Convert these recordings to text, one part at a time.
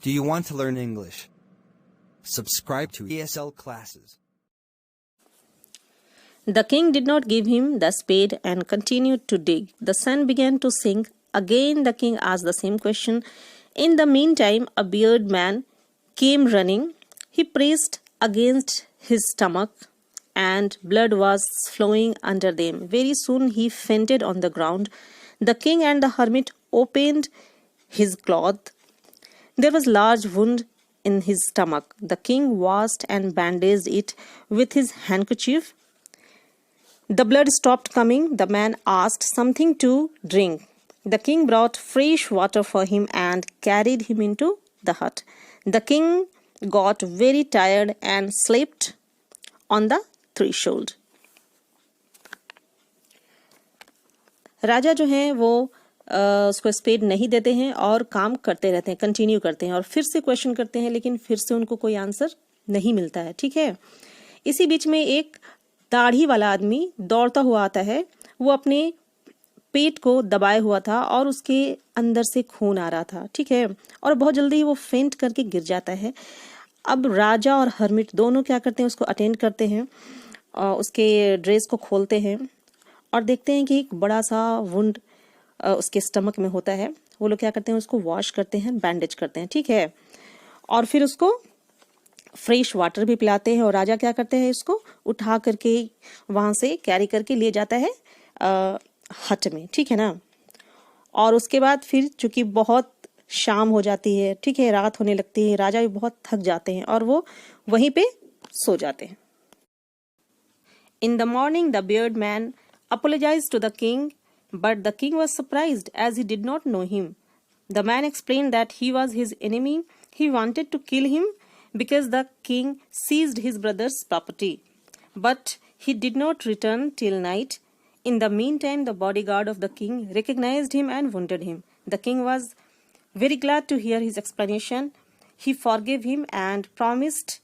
Do you want to learn English? Subscribe to ESL classes. The king did not give him the spade and continued to dig. The sun began to sink. Again the king asked the same question. In the meantime, a bearded man came running. He pressed against his stomach and blood was flowing under them. Very soon he fainted on the ground. The king and the hermit opened his cloth. There was large wound in his stomach. The king washed and bandaged it with his handkerchief. The blood stopped coming. The man asked something to drink. The king brought fresh water for him and carried him into the hut. The king got very tired and slept on the threshold. राजा जो हैं वो उसको spade नहीं देते हैं और काम करते रहते हैं, कंटिन्यू करते हैं और फिर से क्वेश्चन करते हैं, लेकिन फिर से उनको कोई आंसर नहीं मिलता है. ठीक है. इसी बीच में एक दाढ़ी वाला आदमी दौड़ता हुआ आता है. वो अपने पेट को दबाए हुआ था और उसके अंदर से खून आ रहा था. ठीक है. और बहुत जल्दी वो फेंट करके गिर जाता है. अब राजा और हर्मिट दोनों क्या करते हैं, उसको अटेंड करते हैं, उसके ड्रेस को खोलते हैं और देखते हैं कि एक बड़ा सा वुंड उसके स्टमक में होता है. वो लोग क्या करते हैं, उसको वॉश करते हैं, बैंडेज करते हैं. ठीक है. और फिर उसको फ्रेश वाटर भी पिलाते हैं और राजा क्या करते हैं, इसको उठा करके वहां से कैरी करके ले जाता है हट में. ठीक है ना. और उसके बाद फिर चूंकि बहुत शाम हो जाती है, ठीक है, रात होने लगती है, राजा भी बहुत थक जाते हैं और वो वहीं पे सो जाते हैं. In the morning the beard man apologized to the king, but the king was surprised as he did not know him. The man explained that he was his enemy. He wanted to kill him because the king seized his brother's property, but he did not return till night. In the meantime, the bodyguard of the king recognized him and wounded him. The king was very glad to hear his explanation. He forgave him and promised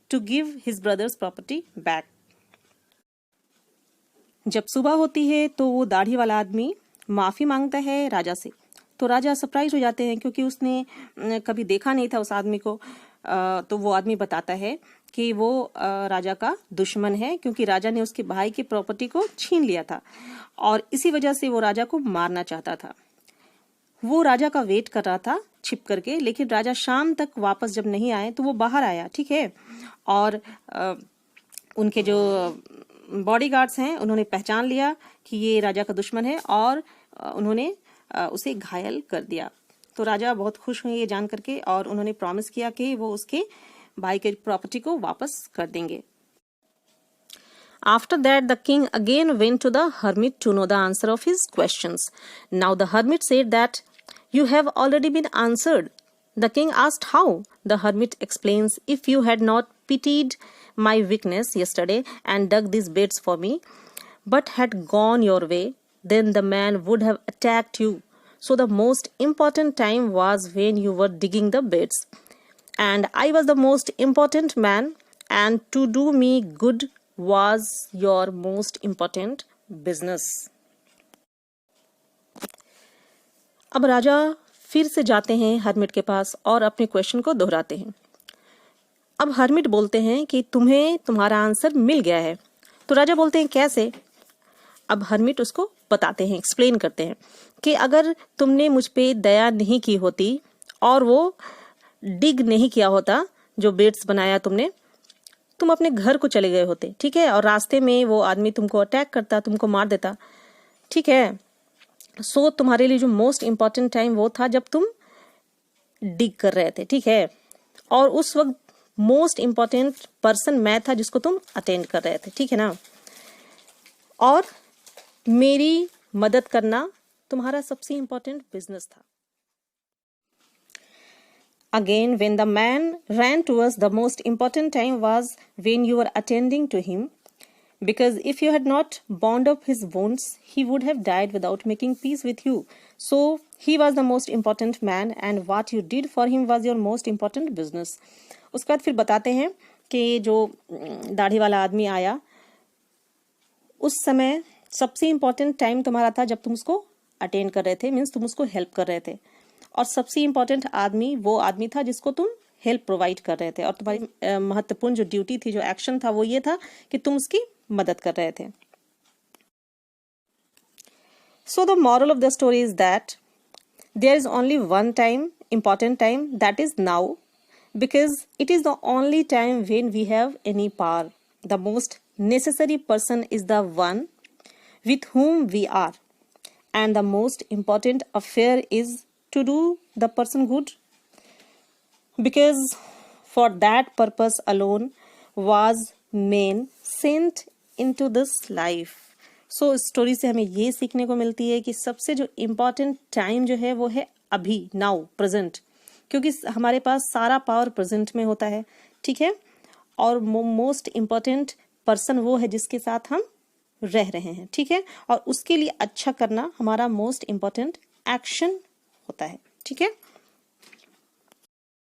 to give his brother's property back. जब सुबह होती है तो वो दाढ़ी वाला आदमी माफी मांगता है राजा से. तो राजा सरप्राइज हो जाते हैं क्योंकि उसने कभी देखा नहीं था उस आदमी को. तो वो आदमी बताता है कि वो राजा का दुश्मन है क्योंकि राजा ने उसके भाई की प्रॉपर्टी को छीन लिया था और इसी वजह से वो राजा को मारना चाहता था. वो राजा का वेट कर रहा था छिप करके, लेकिन राजा शाम तक वापस जब नहीं आए तो वो बाहर आया. ठीक है. और उनके जो बॉडीगार्ड्स हैं उन्होंने पहचान लिया कि ये राजा का दुश्मन है और उन्होंने उसे घायल कर दिया. तो राजा बहुत खुश हुए ये जान करके और उन्होंने प्रॉमिस किया कि वो उसके भाई के प्रॉपर्टी को वापस कर देंगे. After that, the king again went to the hermit to know the answer of his questions. Now the hermit said that you have already been answered. The king asked how. The hermit explains, if you had not pitied my weakness yesterday and dug these beds for me, but had gone your way, then the man would have attacked you. So the most important time was when you were digging the beds. And I was the most important man, and to do me good was your most important business. अब राजा फिर से जाते हैं hermit के पास और अपने question को दोहराते हैं. अब हर्मिट बोलते हैं कि तुम्हें तुम्हारा आंसर मिल गया है. तो राजा बोलते हैं कैसे. अब हर्मिट उसको बताते हैं, एक्सप्लेन करते हैं कि अगर तुमने मुझ पे दया नहीं की होती और वो डिग नहीं किया होता जो बेड्स बनाया तुमने, तुम अपने घर को चले गए होते. ठीक है. और रास्ते में वो आदमी तुमको अटैक करता, तुमको मार देता. ठीक है. सो तुम्हारे लिए जो मोस्ट इम्पॉर्टेंट टाइम वो था जब तुम डिग कर रहे थे. ठीक है. और उस वक्त मोस्ट इम्पॉर्टेंट पर्सन मैं था जिसको तुम अटेंड कर रहे थे. ठीक है ना. और मेरी मदद करना तुम्हारा सबसे इम्पॉर्टेंट बिजनेस था. Again, when the man ran towards the most important time was when you were attending to him, because if you had not bound up his wounds, he would have died without making peace with you. So he was the most important man, and what you did for him was your most important business. उसके बाद फिर बताते हैं कि जो दाढ़ी वाला आदमी आया, उस समय सबसे इम्पोर्टेंट टाइम तुम्हारा था जब तुम उसको अटेंड कर रहे थे, मीन्स तुम उसको हेल्प कर रहे थे. और सबसे इम्पोर्टेंट आदमी वो आदमी था जिसको तुम हेल्प प्रोवाइड कर रहे थे, और तुम्हारी महत्वपूर्ण जो ड्यूटी थी, जो एक्शन था, वो ये था कि तुम उसकी मदद कर रहे थे। So the moral of the story is that there is only one time, important time, that is now, because it is the only time when we have any power. The most necessary person is the one with whom we are, and the most important affair is to do the person good, because for that purpose alone was man sent into this life. So इस story से हमें ये सीखने को मिलती है कि सबसे जो इम्पोर्टेंट टाइम जो है वो है अभी, नाउ, प्रेजेंट, क्योंकि हमारे पास सारा पावर प्रेजेंट में होता है, ठीक है। और मोस्ट इम्पोर्टेंट पर्सन वो है जिसके साथ हम रह रहे हैं, ठीक है। और उसके लिए अच्छा करना हमारा मोस्ट इम्पोर्टेंट एक्शन होता है, ठीक है।